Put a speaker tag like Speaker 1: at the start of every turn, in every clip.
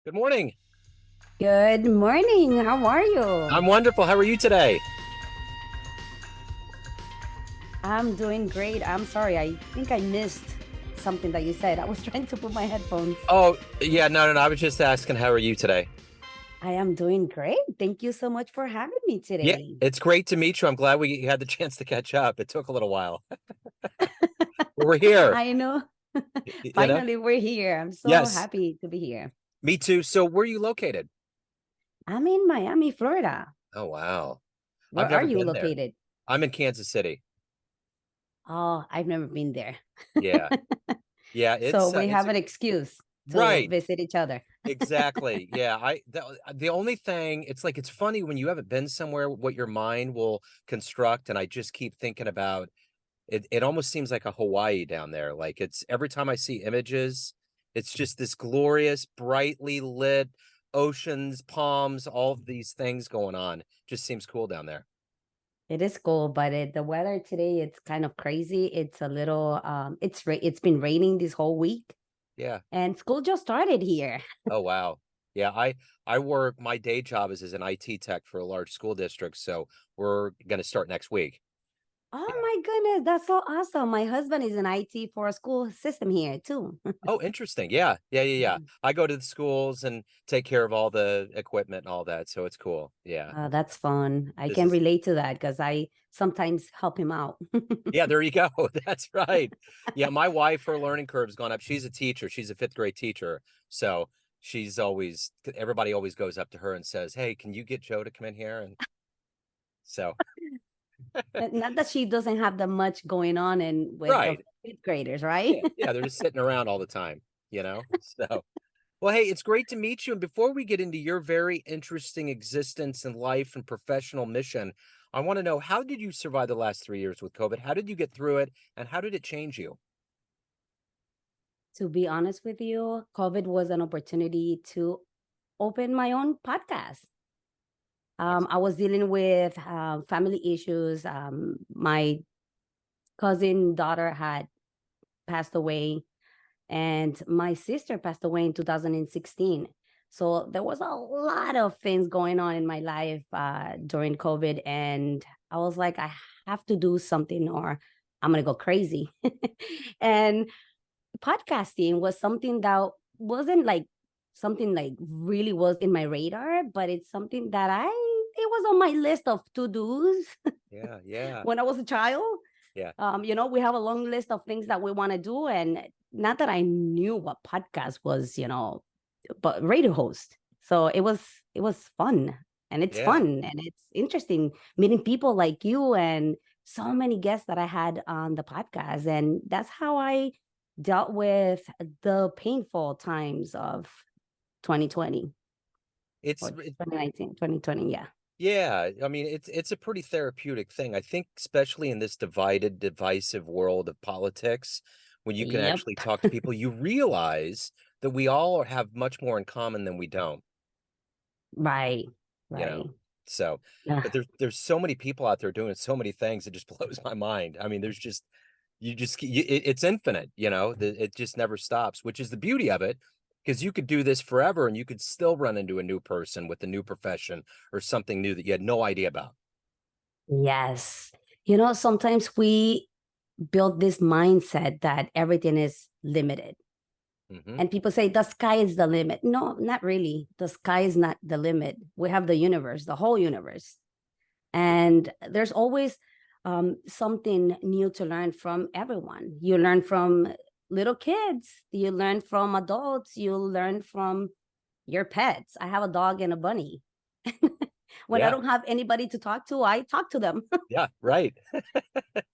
Speaker 1: Good morning.
Speaker 2: Good morning. How are you?
Speaker 1: I'm wonderful. How are you today?
Speaker 2: I'm doing great. I'm sorry. I think I missed something that you said. I was trying to put my headphones.
Speaker 1: Oh, yeah, no. I was just asking, how are you today?
Speaker 2: I am doing great. Thank you so much for having me
Speaker 1: Yeah,
Speaker 2: today.
Speaker 1: it's great to meet you. I'm glad we had the chance to catch up. It took a little while. We're here,
Speaker 2: I know.
Speaker 1: you know?
Speaker 2: Finally, we're here. I'm so
Speaker 1: Yes,
Speaker 2: happy to be here.
Speaker 1: me too. So, where are you located?
Speaker 2: I'm in Miami, Florida.
Speaker 1: Oh, wow. I've
Speaker 2: Where are
Speaker 1: never
Speaker 2: you
Speaker 1: been there.
Speaker 2: located?
Speaker 1: I'm in Kansas City.
Speaker 2: Oh, I've never been there.
Speaker 1: Yeah. Yeah,
Speaker 2: So we
Speaker 1: it's
Speaker 2: have
Speaker 1: a
Speaker 2: an excuse to
Speaker 1: right.
Speaker 2: visit each other.
Speaker 1: Exactly. Yeah, the only thing it's like it's funny when you haven't been somewhere what your mind will construct, and I just keep thinking about it almost seems like a Hawaii down there. Like it's every time I see images, it's just this glorious, brightly lit oceans, palms, all of these things going on. Just seems cool down there.
Speaker 2: It is cool, but the weather today it's kind of crazy. It's a little it's been raining this whole week
Speaker 1: Yeah.
Speaker 2: and school just started here.
Speaker 1: Oh wow. Yeah, I work my day job is as an IT tech for a large school district, so we're going to start next week.
Speaker 2: Oh
Speaker 1: Yeah.
Speaker 2: my goodness, that's so awesome. My husband is in IT for a school system here too.
Speaker 1: Oh, interesting. Yeah. I go to the schools and take care of all the equipment and all that, so it's cool. Yeah.
Speaker 2: That's fun. I
Speaker 1: This
Speaker 2: can
Speaker 1: is
Speaker 2: relate to that because I sometimes help him out.
Speaker 1: Yeah, there you go. That's right. Yeah, my wife, her learning curve's gone up. She's a teacher. She's a fifth grade teacher. So she's always, everybody always goes up to her and says, "Hey, can you get Joe to come in here?" And so,
Speaker 2: Not that she doesn't have that much going on and with the
Speaker 1: right.
Speaker 2: fifth graders, right?
Speaker 1: Yeah, they're just sitting around all the time, you know? So, well, hey, it's great to meet you. And before we get into your very interesting existence and life and professional mission, I want to know how did you survive the last 3 years with COVID? How did you get through it? And how did it change you?
Speaker 2: To be honest with you, COVID was an opportunity to open my own podcast. I
Speaker 1: Excellent.
Speaker 2: was dealing with family issues. My cousin daughter had passed away, and my sister passed away in 2016. So there was a lot of things going on in my life during COVID, and I was like, I have to do something, or I'm gonna go crazy. And podcasting was something that wasn't like something like really was in my radar, but it's something that I it was on my list of to-dos
Speaker 1: Yeah.
Speaker 2: when I was a child.
Speaker 1: Yeah.
Speaker 2: We have a long list of things that we want to do. And not that I knew what podcast was, but radio host. So it was fun, and it's
Speaker 1: Yeah.
Speaker 2: fun and it's interesting meeting people like you and so many guests that I had on the podcast. And that's how I dealt with the painful times of 2020
Speaker 1: It's
Speaker 2: or
Speaker 1: it,
Speaker 2: 2019, 2020. Yeah.
Speaker 1: yeah, I mean it's a pretty therapeutic thing. I think especially in this divided, divisive world of politics, when you can
Speaker 2: Yep.
Speaker 1: actually talk to people, you realize that we all have much more in common than we don't,
Speaker 2: Right.
Speaker 1: you
Speaker 2: Right.
Speaker 1: know. So, but
Speaker 2: Yeah.
Speaker 1: there's so many people out there doing so many things, it just blows my mind. I mean, there's just it's infinite, it just never stops, which is the beauty of it, because you could do this forever and you could still run into a new person with a new profession or something new that you had no idea about.
Speaker 2: Yes. Sometimes we build this mindset that everything is limited.
Speaker 1: Hmm.
Speaker 2: And people say the sky is the limit. No, not really. The sky is not the limit. We have the universe, the whole universe. And there's always something new to learn from everyone. You learn from little kids, you learn from adults, you learn from your pets. I have a dog and a bunny. When I
Speaker 1: Yeah,
Speaker 2: don't have anybody to talk to, I talk to them.
Speaker 1: yeah, right.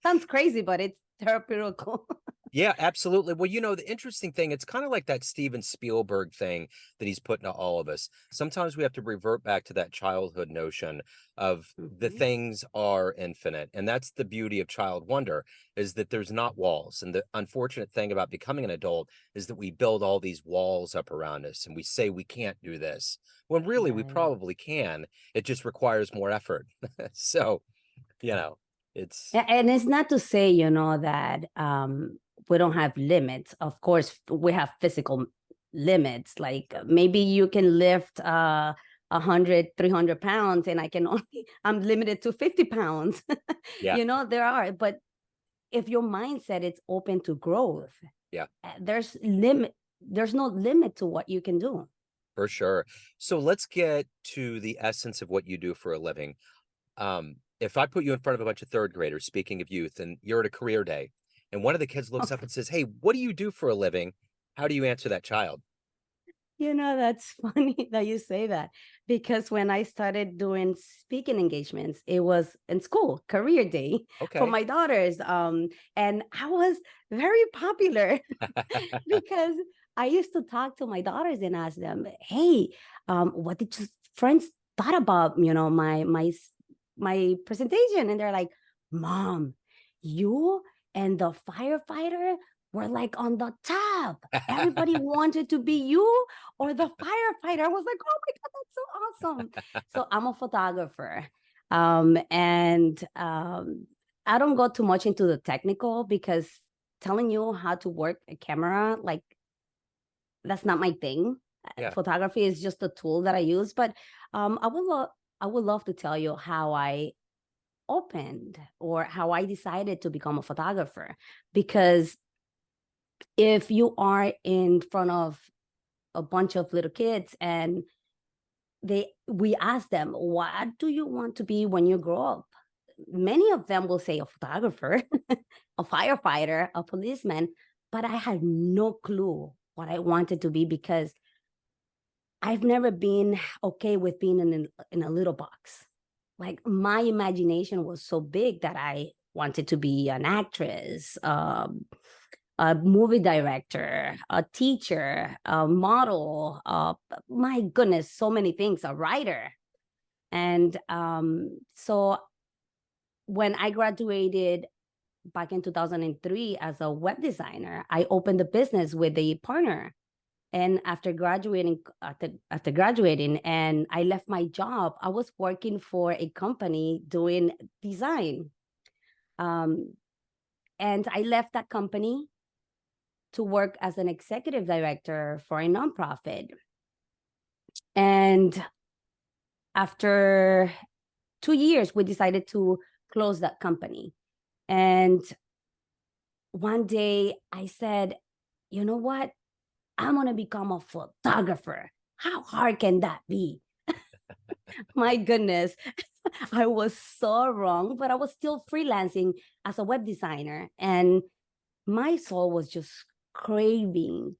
Speaker 2: Sounds crazy, but it's therapeutical.
Speaker 1: Yeah, absolutely. Well, the interesting thing, it's kind of like that Steven Spielberg thing that he's put into all of us. Sometimes we have to revert back to that childhood notion of the
Speaker 2: Mhm.
Speaker 1: things are infinite. And that's the beauty of child wonder, is that there's not walls. And the unfortunate thing about becoming an adult is that we build all these walls up around us and we say we can't do this, when really we
Speaker 2: Right.
Speaker 1: probably can. It just requires more effort. So, you know, it's
Speaker 2: And it's not to say, that we don't have limits. Of course, we have physical. limits. Like maybe you can lift 100, 300 pounds, and I can only, I'm limited to 50 pounds.
Speaker 1: Yeah.
Speaker 2: There are, but if your mindset is open to growth,
Speaker 1: Yeah.
Speaker 2: there's no limit to what you can do.
Speaker 1: For sure. So let's get to the essence of what you do for a living. If I put you in front of a bunch of third graders, speaking of youth, and you're at a career day, and one of the kids looks up and says, "Hey, what do you do for a living?" How do you answer that child?
Speaker 2: That's funny that you say that, because when I started doing speaking engagements, it was in school, career day for
Speaker 1: Okay.
Speaker 2: my daughters. And I was very popular because I used to talk to my daughters and ask them, "Hey, what did your friends thought about, my presentation?" And they're like, "Mom, you and the firefighter were like on the top. Everybody wanted to be you or the firefighter." I was like, "Oh my God, that's so awesome." So I'm a photographer. And I don't go too much into the technical, because telling you how to work a camera, like, that's not my thing.
Speaker 1: Yeah.
Speaker 2: Photography is just a tool that I use. But I would love to tell you how I opened, or how I decided to become a photographer. Because if you are in front of a bunch of little kids, and we ask them, what do you want to be when you grow up? Many of them will say a photographer, a firefighter, a policeman, but I had no clue what I wanted to be, because I've never been okay with being in a little box. Like, my imagination was so big that I wanted to be an actress, a movie director, a teacher, a model, my goodness, so many things, a writer. And so when I graduated back in 2003 as a web designer, I opened a business with a partner. And after graduating, and I left my job, I was working for a company doing design. Um, and I left that company to work as an executive director for a nonprofit. And after 2 years, we decided to close that company. And one day I said, "You know what? I'm going to become a photographer. How hard can that be?" My goodness, I was so wrong, but I was still freelancing as a web designer. And my soul was just craving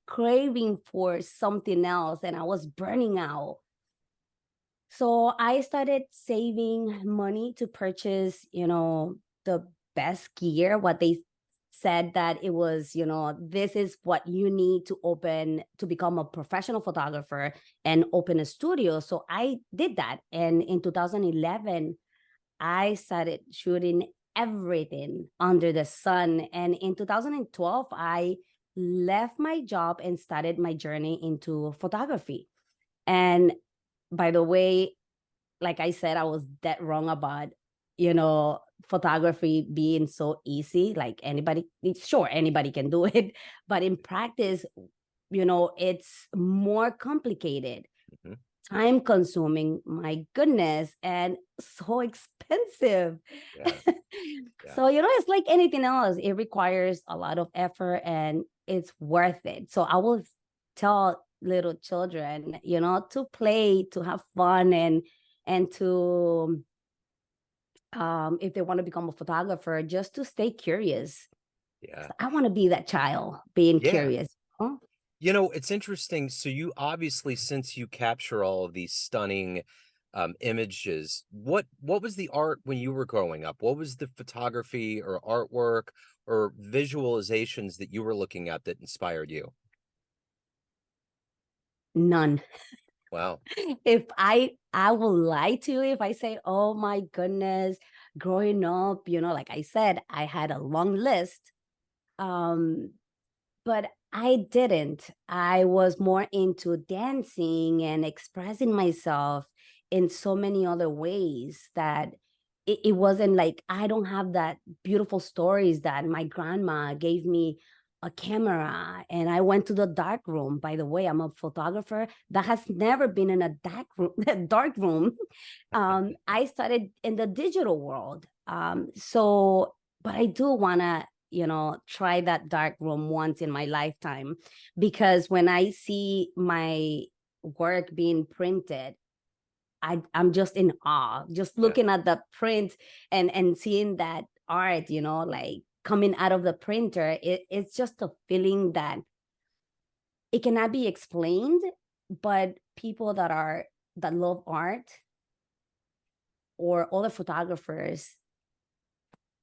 Speaker 2: for something else. And I was burning out. So I started saving money to purchase, the best gear, what they said that it was, this is what you need to become a professional photographer and open a studio. So I did that. And in 2011, I started shooting everything under the sun. And in 2012, I left my job and started my journey into photography. And by the way, like I said, I was dead wrong about, photography being so easy. Like, sure, anybody can do it. But in practice, it's more complicated,
Speaker 1: Mhm.
Speaker 2: time consuming, my goodness, and so expensive.
Speaker 1: Yeah. Yeah.
Speaker 2: So, it's like anything else, it requires a lot of effort, and it's worth it. So I will tell little children, to play, to have fun, and to if they want to become a photographer, just to stay curious.
Speaker 1: Yeah.
Speaker 2: I want to be that child being
Speaker 1: Yeah.
Speaker 2: curious. Huh?
Speaker 1: It's interesting. So you obviously, since you capture all of these stunning images, what was the art when you were growing up? What was the photography or artwork or visualizations that you were looking at that inspired you?
Speaker 2: None.
Speaker 1: Wow.
Speaker 2: If I will lie to you if I say, "Oh my goodness, growing up, like I said, I had a long list." Um, but I didn't. I was more into dancing and expressing myself in so many other ways, that it wasn't like I don't have that beautiful stories that my grandma gave me a camera and I went to the dark room. By the way, I'm a photographer that has never been in a dark room. Dark room. I started in the digital world. But I do want to, try that dark room once in my lifetime, because when I see my work being printed, I'm just in awe, just
Speaker 1: Yeah.
Speaker 2: looking at the print and seeing that art, like coming out of the printer. It's just a feeling that it cannot be explained, but people that love art or other photographers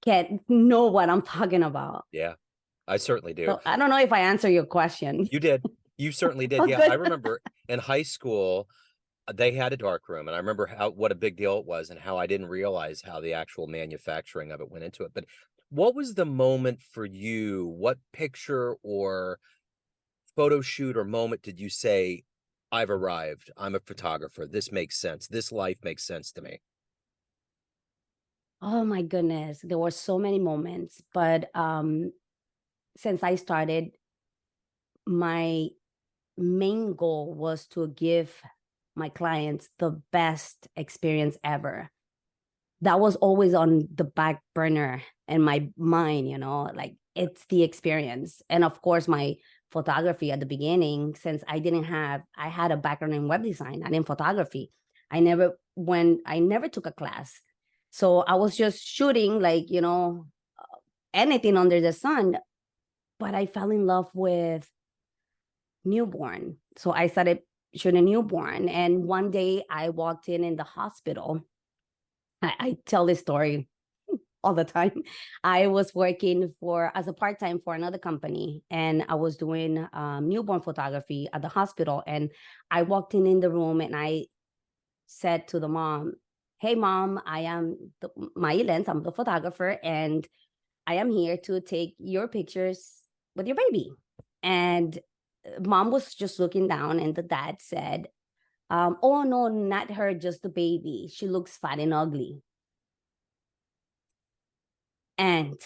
Speaker 2: can know what I'm talking about.
Speaker 1: Yeah. I certainly do.
Speaker 2: So I don't know if I answer your question.
Speaker 1: You did. You certainly did.
Speaker 2: Oh,
Speaker 1: Yeah. I
Speaker 2: good.
Speaker 1: remember in high school, they had a dark room, and I remember what a big deal it was and how I didn't realize how the actual manufacturing of it went into it. But what was the moment for you? What picture or photo shoot or moment did you say, I've arrived? I'm a photographer. This makes sense. This life makes sense to me.
Speaker 2: Oh my goodness, there were so many moments, but since I started, my main goal was to give my clients the best experience ever. That was always on the back burner in my mind, like it's the experience. And of course, my photography at the beginning, since I had a background in web design and in photography. I never took a class. So I was just shooting like, anything under the sun. But I fell in love with newborn. So I started shooting newborn. And one day I walked in the hospital. I tell this story all the time. I was working as a part-time for another company, and I was doing newborn photography at the hospital. And I walked in the room and I said to the mom, "Hey mom, I am Mayi Lenz, I'm the photographer, and I am here to take your pictures with your baby." And mom was just looking down, and the dad said, "Oh no, not her, just the baby. She looks fat and ugly." And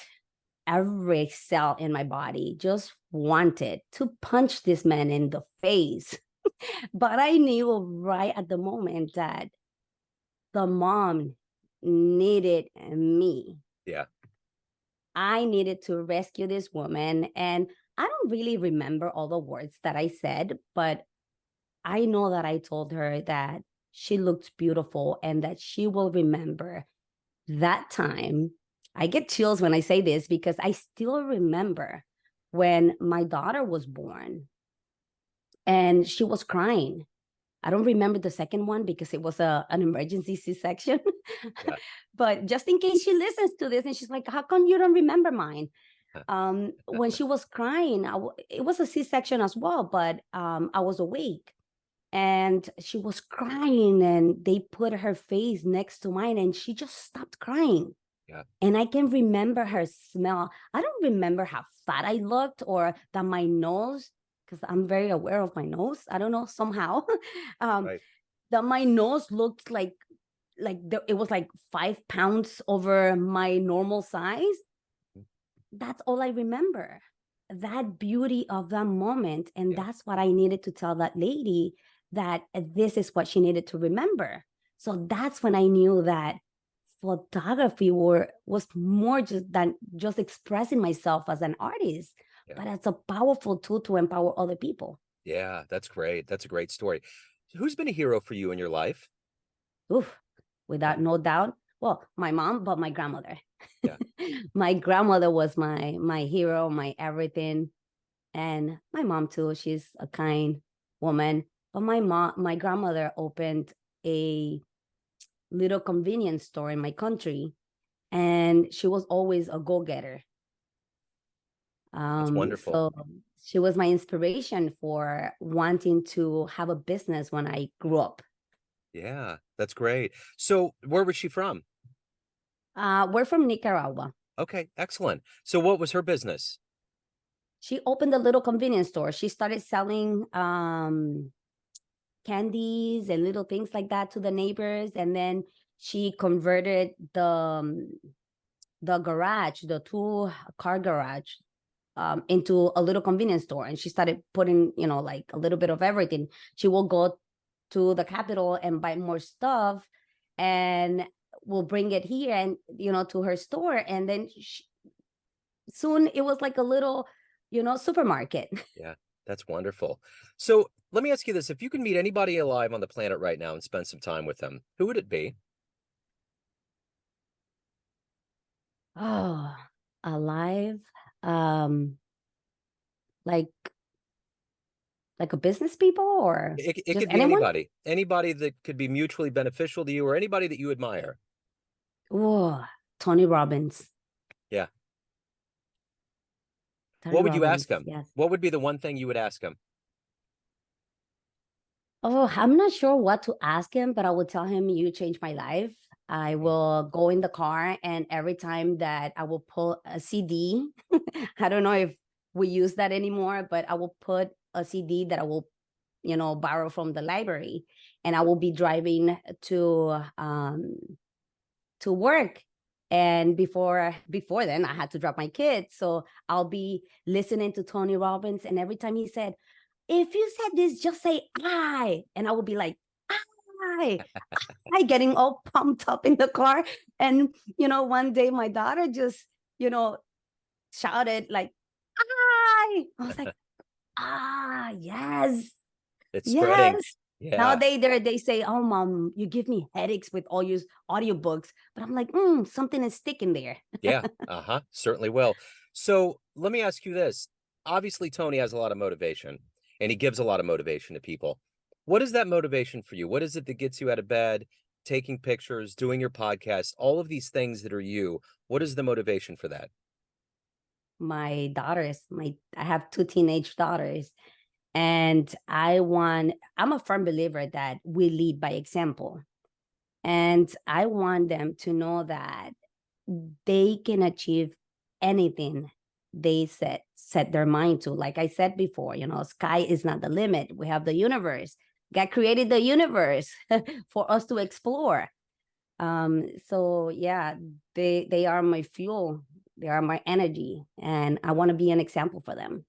Speaker 2: every cell in my body just wanted to punch this man in the face. But I knew right at the moment that the mom needed me.
Speaker 1: Yeah.
Speaker 2: I needed to rescue this woman. And I don't really remember all the words that I said, but I know that I told her that she looked beautiful and that she will remember that time. I get chills when I say this because I still remember when my daughter was born and she was crying. I don't remember the second one because it was an emergency C-section.
Speaker 1: Yeah.
Speaker 2: But just in case she listens to this and she's like, how come you don't remember mine? When she was crying, it was a C-section as well, but I was awake and she was crying and they put her face next to mine and she just stopped crying.
Speaker 1: Yeah.
Speaker 2: And I can remember her smell. I don't remember how fat I looked or that my nose, because I'm very aware of my nose. I don't know, somehow, um,
Speaker 1: Right.
Speaker 2: that my nose looked it was like 5 pounds over my normal size. That's all I remember. That beauty of that moment. And
Speaker 1: Yeah.
Speaker 2: that's what I needed to tell that lady, that this is what she needed to remember. So that's when I knew that photography was more just than just expressing myself as an artist,
Speaker 1: Yeah.
Speaker 2: but as a powerful tool to empower other people.
Speaker 1: Yeah. That's great. That's a great story. Who's been a hero for you in your life?
Speaker 2: Oof,
Speaker 1: Yeah.
Speaker 2: without no doubt. Well, my mom, but my grandmother.
Speaker 1: Yeah.
Speaker 2: My grandmother was my hero, my everything. And my mom too. She's a kind woman. But my grandmother opened a little convenience store in my country, and she was always a go-getter.
Speaker 1: That's wonderful.
Speaker 2: So she was my inspiration for wanting to have a business when I grew up.
Speaker 1: Yeah. That's great. So where was she from?
Speaker 2: We're from Nicaragua.
Speaker 1: Okay. Excellent. So what was her business?
Speaker 2: She opened a little convenience store. She started selling candies and little things like that to the neighbors, and then she converted the garage, the two car garage, into a little convenience store, and she started putting, like a little bit of everything. She will go to the Capitol and buy more stuff, and will bring it here and, to her store. And then soon it was like a little, supermarket.
Speaker 1: Yeah, that's wonderful. So let me ask you this. If you could meet anybody alive on the planet right now and spend some time with them, who would it be?
Speaker 2: Oh, alive. Um, like a business people, or
Speaker 1: It
Speaker 2: just
Speaker 1: could be
Speaker 2: anyone?
Speaker 1: anybody, anybody that could be mutually beneficial to you or anybody that you admire.
Speaker 2: Oh, Tony Robbins.
Speaker 1: Yeah.
Speaker 2: Tony
Speaker 1: What would you ask
Speaker 2: Robbins,
Speaker 1: him?
Speaker 2: yes.
Speaker 1: What would be the one thing you would ask him?
Speaker 2: Oh, I'm not sure what to ask him, but I will tell him, you changed my life. I will go in the car, and every time that I will pull a CD, I don't know if we use that anymore, but I will put a CD that I will, borrow from the library, and I will be driving to work. And before then, I had to drop my kids, so I'll be listening to Tony Robbins, and every time he said, if you said this, just say I. And I will be like, I getting all pumped up in the car. And, one day my daughter just, you know, shouted like, I was like, yes,
Speaker 1: It's spreading.
Speaker 2: yes.
Speaker 1: Yeah.
Speaker 2: Nowadays they say, oh, mom, you give me headaches with all your audiobooks. But I'm like, something is sticking there.
Speaker 1: Yeah. Uh-huh. Certainly will. So let me ask you this. Obviously, Tony has a lot of motivation and he gives a lot of motivation to people. What is that motivation for you? What is it that gets you out of bed, taking pictures, doing your podcast, all of these things that are you? What is the motivation for that?
Speaker 2: My daughters, I have two teenage daughters. And I'm a firm believer that we lead by example. And I want them to know that they can achieve anything they set their mind to. Like I said before, sky is not the limit. We have the universe. God created the universe for us to explore. So yeah, they are my fuel. They are my energy, and I want to be an example for them.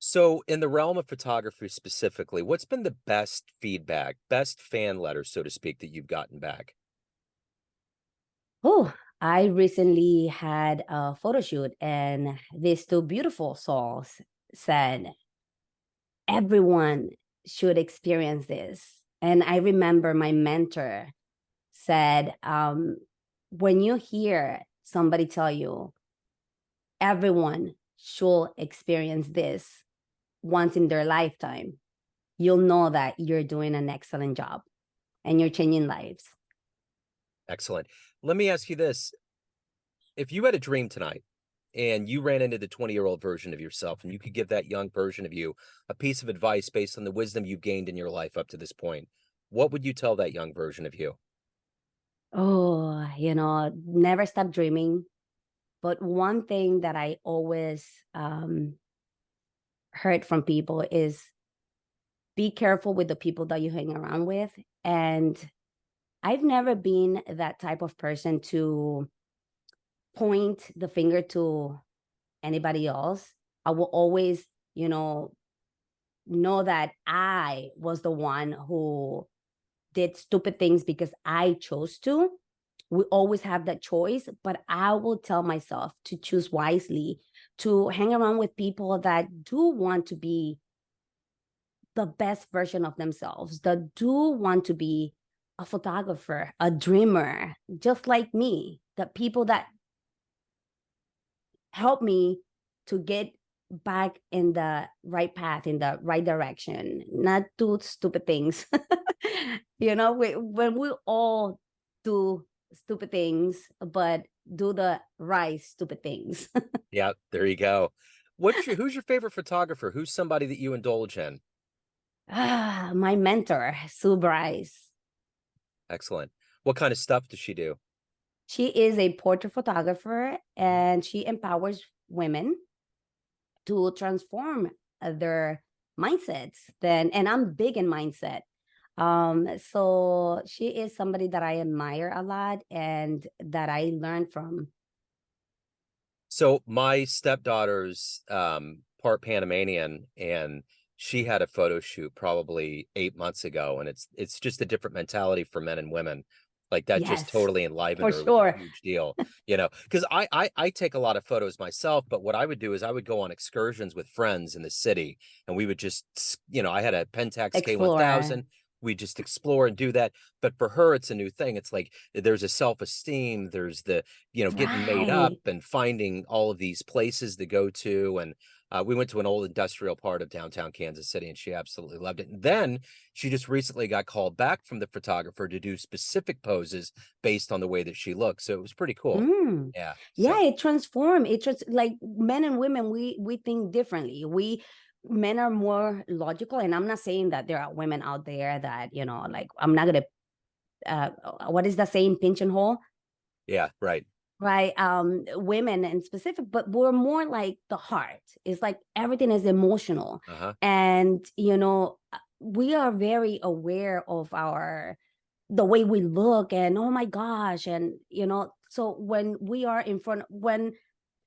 Speaker 1: So, in the realm of photography specifically, what's been the best feedback, best fan letter, so to speak, that you've gotten back?
Speaker 2: Oh, I recently had a photo shoot, and these two beautiful souls said, everyone should experience this. And I remember my mentor said, when you hear somebody tell you, everyone should experience this once in their lifetime, you'll know that you're doing an excellent job and you're changing lives.
Speaker 1: Excellent. Let me ask you this. If you had a dream tonight and you ran into the 20-year-old version of yourself and you could give that young version of you a piece of advice based on the wisdom you've gained in your life up to this point, what would you tell that young version of you?
Speaker 2: Oh, never stop dreaming. But one thing that I always heard from people is, be careful with the people that you hang around with. And I've never been that type of person to point the finger to anybody else. I will always, know that I was the one who did stupid things because I chose to. We always have that choice, but I will tell myself to choose wisely, to hang around with people that do want to be the best version of themselves, that do want to be a photographer, a dreamer, just like me, the people that help me to get back in the right path, in the right direction, not do stupid things. When we all do stupid things, but do the right stupid things.
Speaker 1: Yeah, there you go. Who's your favorite photographer? Who's somebody that you indulge in?
Speaker 2: My mentor, Sue Bryce.
Speaker 1: Excellent. What kind of stuff does she do?
Speaker 2: She is a portrait photographer,
Speaker 1: Mhm.
Speaker 2: and she empowers women to transform their mindsets. And I'm big in mindset. So she is somebody that I admire a lot and that I learn from.
Speaker 1: So my stepdaughter's part Panamanian, and she had a photo shoot probably 8 months ago, and it's just a different mentality for men and women. Like that just
Speaker 2: Yes,
Speaker 1: totally enlivened
Speaker 2: for
Speaker 1: her. It was a
Speaker 2: sure.
Speaker 1: huge deal, because I take a lot of photos myself, but what I would do is I would go on excursions with friends in the city, and we would just, I had a Pentax
Speaker 2: Explore.
Speaker 1: K1000. We just explore and do that. But for her, it's a new thing. It's like there's a self-esteem, there's the getting made up
Speaker 2: Right.
Speaker 1: and finding all of these places to go to. And we went to an old industrial part of downtown Kansas City, and she absolutely loved it. And then she just recently got called back from the photographer to do specific poses based on the way that she looked. So it was pretty cool.
Speaker 2: Mm.
Speaker 1: Yeah.
Speaker 2: Yeah,
Speaker 1: So
Speaker 2: it transformed. It just like men and women, we think differently. We men are more logical, and I'm not saying that there are women out there that like I'm not gonna. Uh, what is the saying? Pinch and hole,
Speaker 1: yeah, right.
Speaker 2: right? Women in specific, but we're more like the heart. It's like everything is emotional,
Speaker 1: Uh-huh.
Speaker 2: and we are very aware of the way we look, and oh my gosh, and so when we are in front, when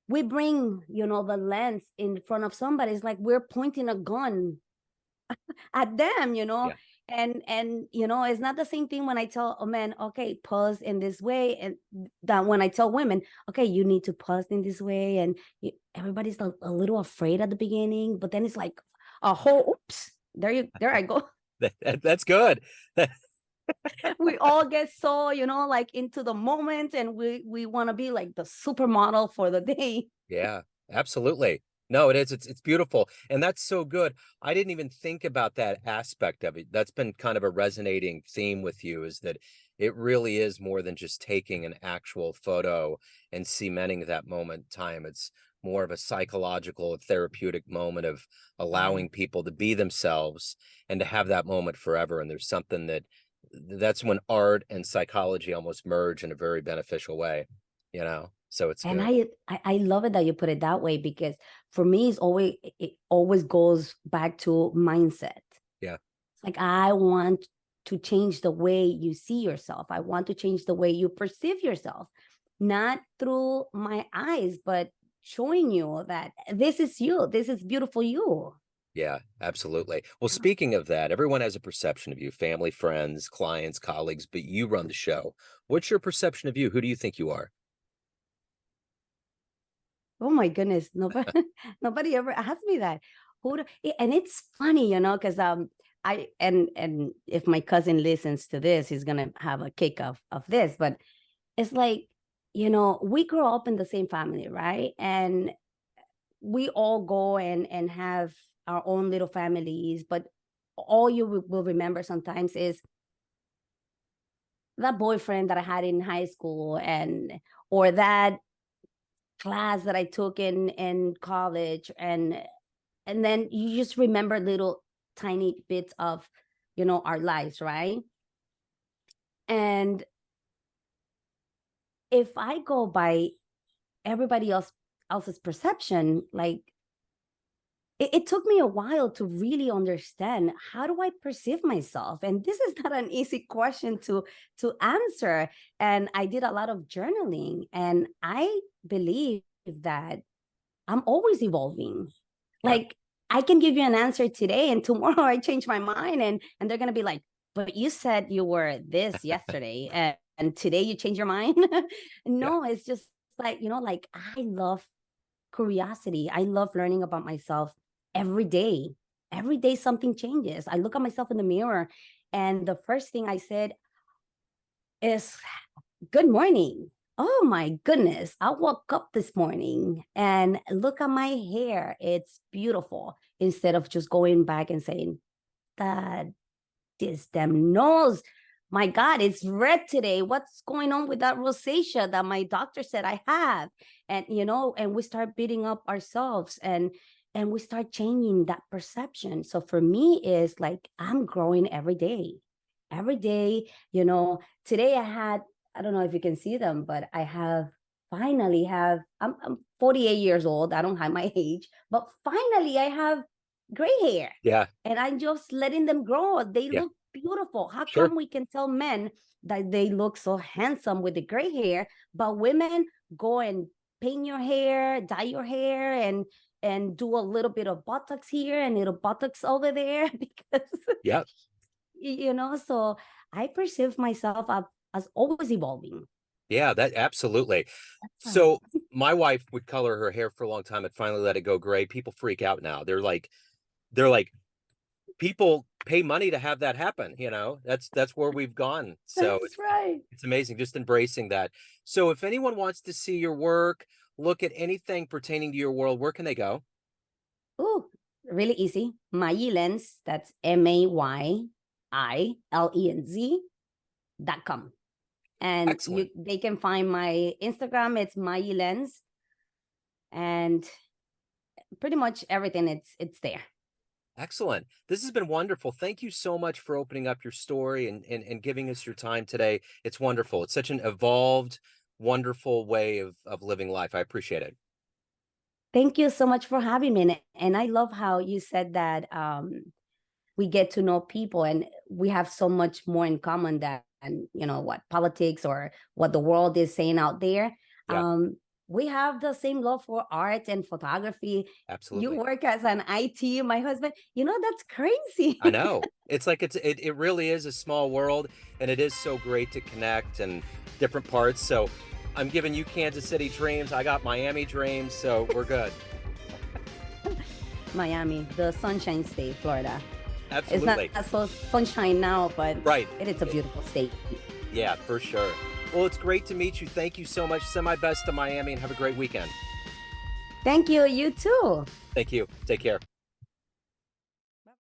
Speaker 2: we bring the lens in front of somebody, it's like we're pointing a gun at them,
Speaker 1: Yeah.
Speaker 2: and it's not the same thing when I tell a man, okay, pause in this way, and that when I tell women, okay, you need to pause in this way, and everybody's a little afraid at the beginning, but then it's like a whole oops, there I go.
Speaker 1: That's good.
Speaker 2: We all get so like into the moment, and we want to be like the supermodel for the day.
Speaker 1: Yeah, absolutely. No, it is. It's beautiful. And that's so good. I didn't even think about that aspect of it. That's been kind of a resonating theme with you, is that it really is more than just taking an actual photo and cementing that moment in time. It's more of a psychological, therapeutic moment of
Speaker 2: Right.
Speaker 1: allowing people to be themselves and to have that moment forever. And there's something that's when art and psychology almost merge in a very beneficial way. So it's
Speaker 2: And
Speaker 1: good.
Speaker 2: I love it that you put it that way, because for me it always goes back to mindset.
Speaker 1: Yeah.
Speaker 2: It's like I want to change the way you see yourself. I want to change the way you perceive yourself, not through my eyes, but showing you that this is you. This is beautiful you.
Speaker 1: Yeah, absolutely. Well, speaking of that, everyone has a perception of you, family, friends, clients, colleagues, but you run the show. What's your perception of you? Who do you think you are?
Speaker 2: Oh my goodness, nobody nobody ever asked me that. And it's funny, because I and if my cousin listens to this, he's gonna have a kick of this. But it's like, we grew up in the same family, right? And we all go and have our own little families, but all you will remember sometimes is that boyfriend that I had in high school, and or that class that I took in college, and then you just remember little tiny bits of our lives, right? And if I go by everybody else's perception, like it took me a while to really understand, how do I perceive myself, and this is not an easy question to answer. And I did a lot of journaling, and I believe that I'm always evolving.
Speaker 1: Yeah.
Speaker 2: Like, I can give you an answer today, and tomorrow I change my mind, and they're gonna be like, "But you said you were this yesterday, and today you change your mind."
Speaker 1: Yeah.
Speaker 2: No, it's just like like I love curiosity. I love learning about myself every day. Every day something changes. I look at myself in the mirror, and the first thing I said is, good morning. Oh my goodness. I woke up this morning and look at my hair. It's beautiful. Instead of just going back and saying, that this damn nose. My God, it's red today. What's going on with that rosacea that my doctor said I have? And and we start beating up ourselves, and we start changing that perception. So for me, is like I'm growing every day. Every day, today I don't know if you can see them, but I finally have, I'm 48 years old. I don't have my age, but finally I have gray hair,
Speaker 1: Yeah.
Speaker 2: and I'm just letting them grow. They
Speaker 1: Yeah.
Speaker 2: look beautiful. How
Speaker 1: Sure.
Speaker 2: come we can tell men that they look so handsome with the gray hair, but women go and paint your hair, dye your hair, and do a little bit of Botox here and little Botox over there because
Speaker 1: Yeah.
Speaker 2: so I perceive myself as always evolving.
Speaker 1: Yeah, that absolutely.
Speaker 2: Right.
Speaker 1: So my wife would color her hair for a long time and finally let it go gray. People freak out now. They're like, people pay money to have that happen, That's where we've gone. So
Speaker 2: That's right.
Speaker 1: it's amazing just embracing that. So if anyone wants to see your work, look at anything pertaining to your world, where can they go?
Speaker 2: Oh, really easy. Mayi Lenz, that's MAYILENZ.com. And
Speaker 1: Excellent.
Speaker 2: they can find my Instagram, it's Mayi Lenz, and pretty much everything it's there.
Speaker 1: Excellent. This has been wonderful. Thank you so much for opening up your story and giving us your time today. It's wonderful. It's such an evolved, wonderful way of living life. I appreciate it.
Speaker 2: Thank you so much for having me. And I love how you said that we get to know people and we have so much more in common than, what politics or what the world is saying out there.
Speaker 1: Yeah,
Speaker 2: We have the same love for art and photography. You
Speaker 1: absolutely.
Speaker 2: work as an IT, my husband, that's crazy.
Speaker 1: I know. It's like it really is a small world, and it is so great to connect and different parts. So I'm giving you Kansas City dreams. I got Miami dreams, so we're good.
Speaker 2: Miami, the Sunshine State, Florida. It's not
Speaker 1: Absolutely.
Speaker 2: so sunshine now, but
Speaker 1: Right.
Speaker 2: it is a beautiful state.
Speaker 1: Yeah, for sure. Well, it's great to meet you. Thank you so much. Send my best to Miami and have a great weekend.
Speaker 2: Thank you. You too.
Speaker 1: Thank you. Take care.